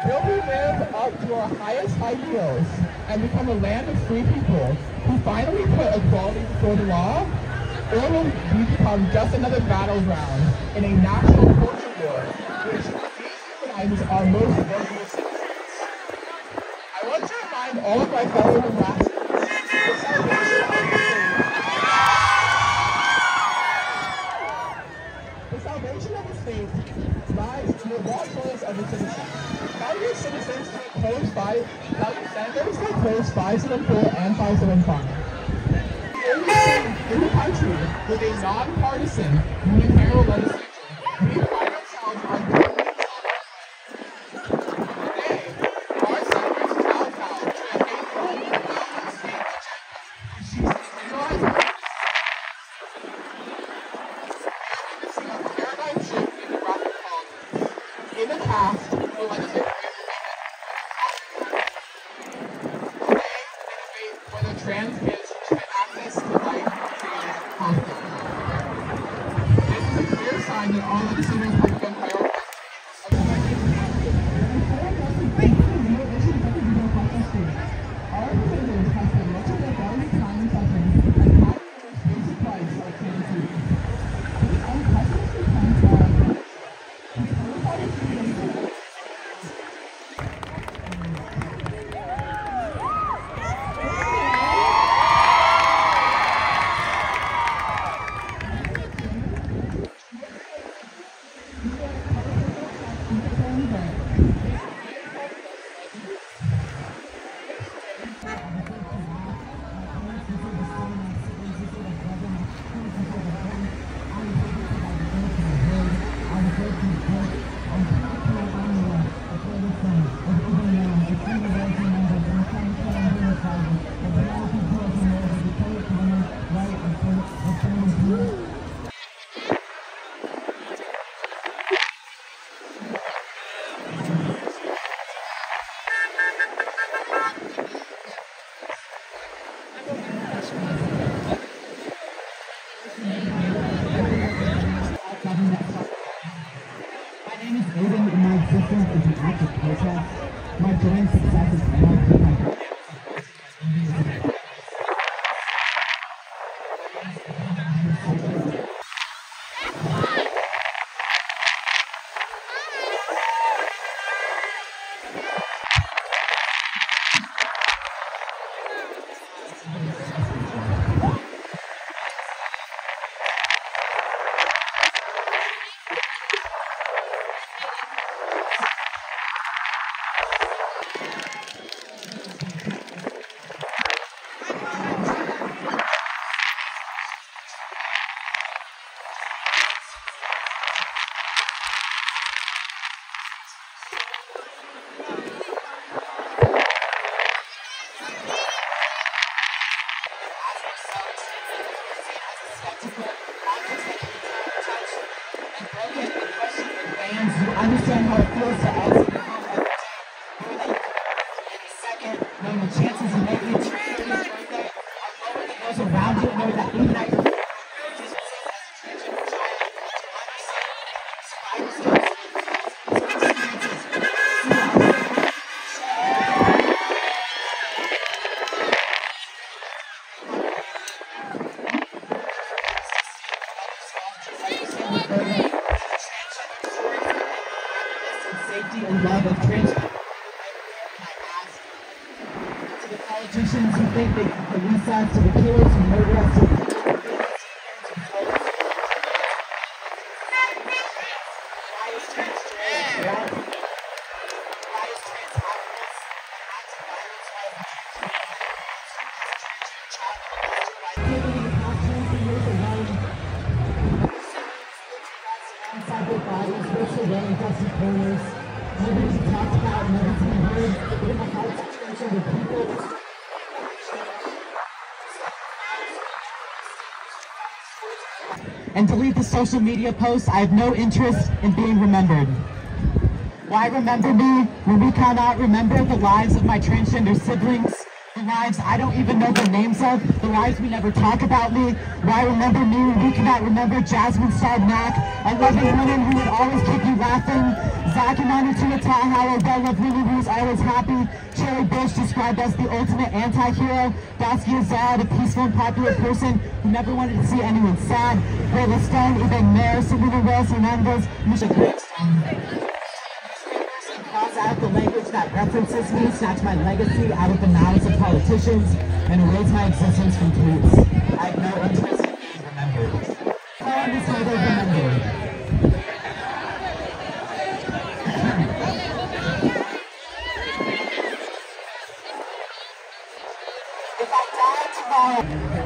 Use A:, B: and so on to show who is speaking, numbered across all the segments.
A: Will we live up to our highest ideals and become a land of free people who finally put equality before the law? Or will we become just another battleground in a national culture war which dehumanizes our most vulnerable citizens? I want to remind all of my fellow Nebraskans the salvation of the state lies in the lawfulness of the citizens. Tell your citizens to oppose five, tell your senators to oppose 574 and 575. The only state in the country with a non-partisan unicameral legislature, we pride ourselves on doing this. Today, our senators kowtow to a hateful, violent state agenda which seeks to criminalize witnessing a paradigm shift in Nebraska politics. In the past, the legislature whether trans kids should have access to life change hospitals. This is a clear sign that all legislators have begun prioritizing our legislators have spent much of their valuable time and sessions on how to basic rights like trans youth. This unprecedented time for our existence is an act of protest. My joint success is marked by my understand how it feels to exit your home every day, knowing that you can in a second, knowing the chances of making it to your 30th birthday are lower than those around you, knowing that even at your just as a transgender child, to understand survival safety and love of trans people. I ask to the politicians who think they can police us, to the killers who murder us, to the why is trans activists and anti-violence outside their bodies, especially when in dusty corners, never to talk about, never to
B: And delete the social media posts. I have no interest in being remembered. Why remember me when we cannot remember the lives of my transgender siblings? The lives I don't even know the names of, the lives we never talk about me. Why remember me when we cannot remember Jasmine Sardnak, a loving woman who would always keep you laughing. Zach and Manutuna Tahoe, well-loved woman who is always happy. Cherry Bush, described as the ultimate anti-hero. Basquiat, a peaceful and popular person who never wanted to see anyone sad. Rayla Stone, Ibang Mayer, Selena Reyes Hernandez, Misha Gregson. Cross out the language that references me, snatch my legacy out of the mouths of politicians, and erase my existence from tweets. I have no interest in being remembered. How on this mother remembered? If I die tomorrow...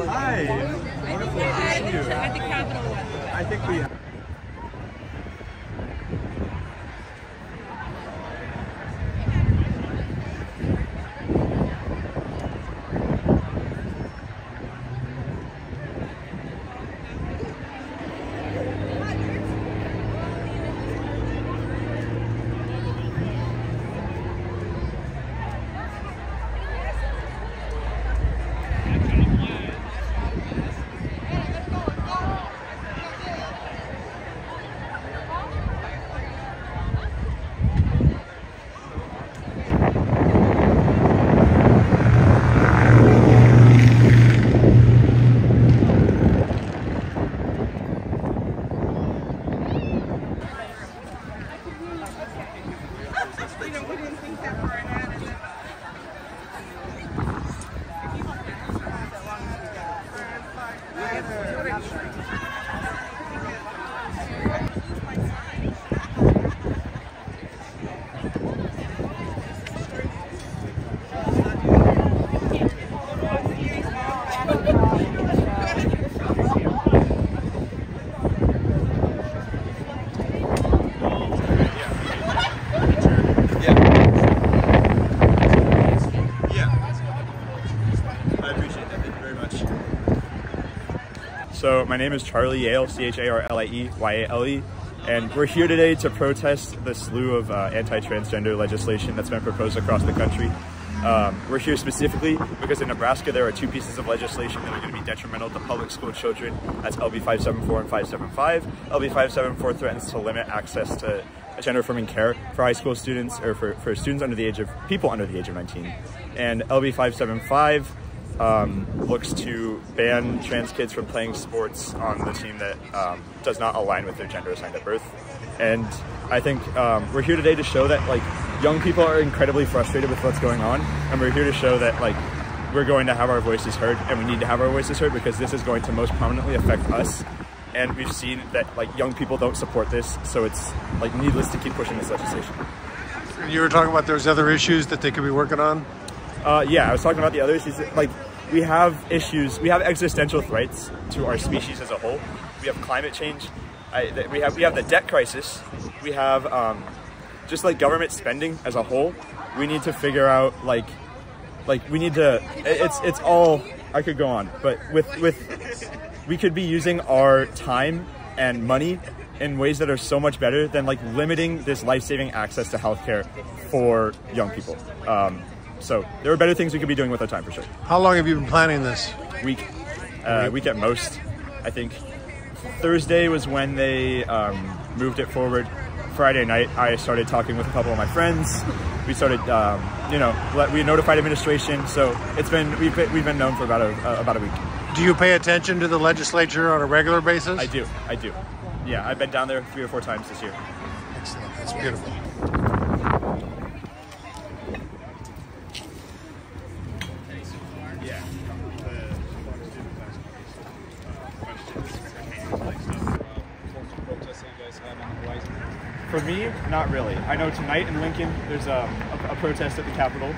C: Hi. Wonderful to see you.
D: At the Capitol one.
C: I think we So my name is Charlie Yale, C-H-A-R-L-I-E-Y-A-L-E, and we're here today to protest the slew of anti-transgender legislation that's been proposed across the country. We're here specifically because in Nebraska there are two pieces of legislation that are going to be detrimental to public school children. That's LB 574 and 575. LB 574 threatens to limit access to gender-affirming care for high school students, or for students under the age of, people under the age of 19. And LB 575 looks to ban trans kids from playing sports on the team that does not align with their gender assigned at birth. And I think we're here today to show that like young people are incredibly frustrated with what's going on, and we're here to show that like we're going to have our voices heard, and we need to have our voices heard because this is going to most prominently affect us. And we've seen that like young people don't support this, so it's like needless to keep pushing this legislation.
D: You were talking about there's other issues that they could be working on?
C: Yeah, I was talking about the other issues. Like, we have issues, we have existential threats to our species as a whole. We have climate change, we have the debt crisis, we have just like government spending as a whole. We need to figure out like we need to, it's all, I could go on, but we could be using our time and money in ways that are so much better than like limiting this life-saving access to healthcare for young people. So there are better things we could be doing with our time for sure.
D: How long have you been planning this?
C: Week at most, I think. Thursday was when they moved it forward. Friday night, I started talking with a couple of my friends. We started, we notified administration. So it's been we've been known for about a week.
D: Do you pay attention to the legislature on a regular basis?
C: I do. Yeah, I've been down there 3 or 4 times this year.
D: Excellent. That's beautiful.
C: For me, not really. I know tonight in Lincoln, there's a protest at the Capitol.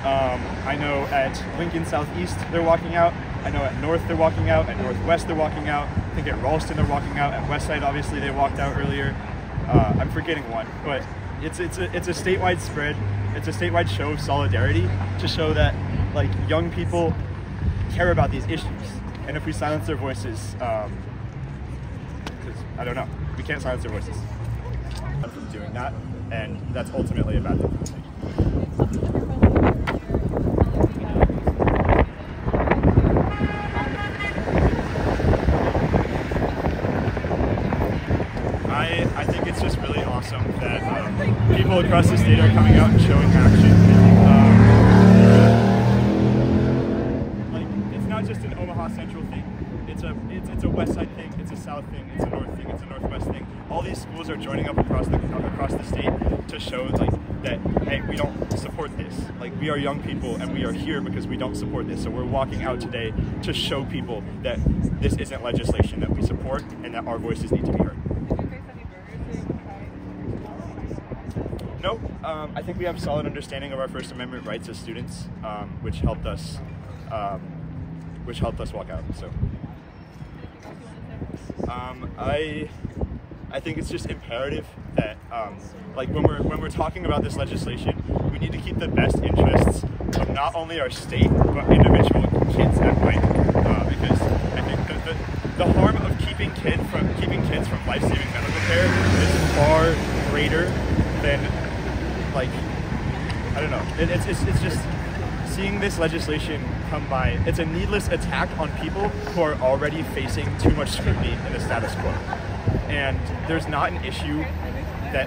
C: I know at Lincoln Southeast, they're walking out. I know at North, they're walking out. At Northwest, they're walking out. I think at Ralston, they're walking out. At Westside, obviously, they walked out earlier. I'm forgetting one, but it's a statewide spread. It's a statewide show of solidarity to show that like young people care about these issues. And if we silence their voices, I don't know, we can't silence their voices. From doing that, and that's ultimately a bad thing. I think it's just really awesome that people across the state are coming out and showing action. Like, it's not just an Omaha Central thing. It's a West Side thing. It's a South thing. It's a North thing. It's a Northwest thing. All these schools are joining up across the state to show like that, hey, we don't support this. Like, we are young people and we are here because we don't support this. So we're walking out today to show people that this isn't legislation that we support and that our voices need to be heard. No, I think we have solid understanding of our First Amendment rights as students, which helped us walk out. So, I think it's just imperative that, like when we're talking about this legislation, we need to keep the best interests of not only our state but individual kids at mind, because I think the harm of keeping kids from life-saving medical care is far greater than, like, I don't know. It's just seeing this legislation come by. It's a needless attack on people who are already facing too much scrutiny in the status quo. And there's not an issue that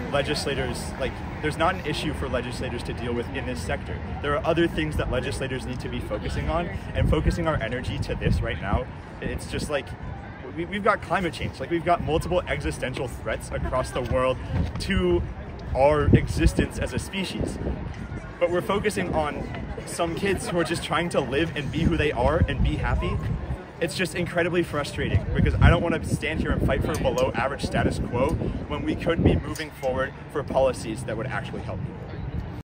C: there's not an issue for legislators to deal with in this sector. There are other things that legislators need to be focusing on, and focusing our energy to this right now, it's just like, we've got climate change, like we've got multiple existential threats across the world to our existence as a species. But we're focusing on some kids who are just trying to live and be who they are and be happy. It's just incredibly frustrating because I don't want to stand here and fight for a below average status quo when we could be moving forward for policies that would actually help people.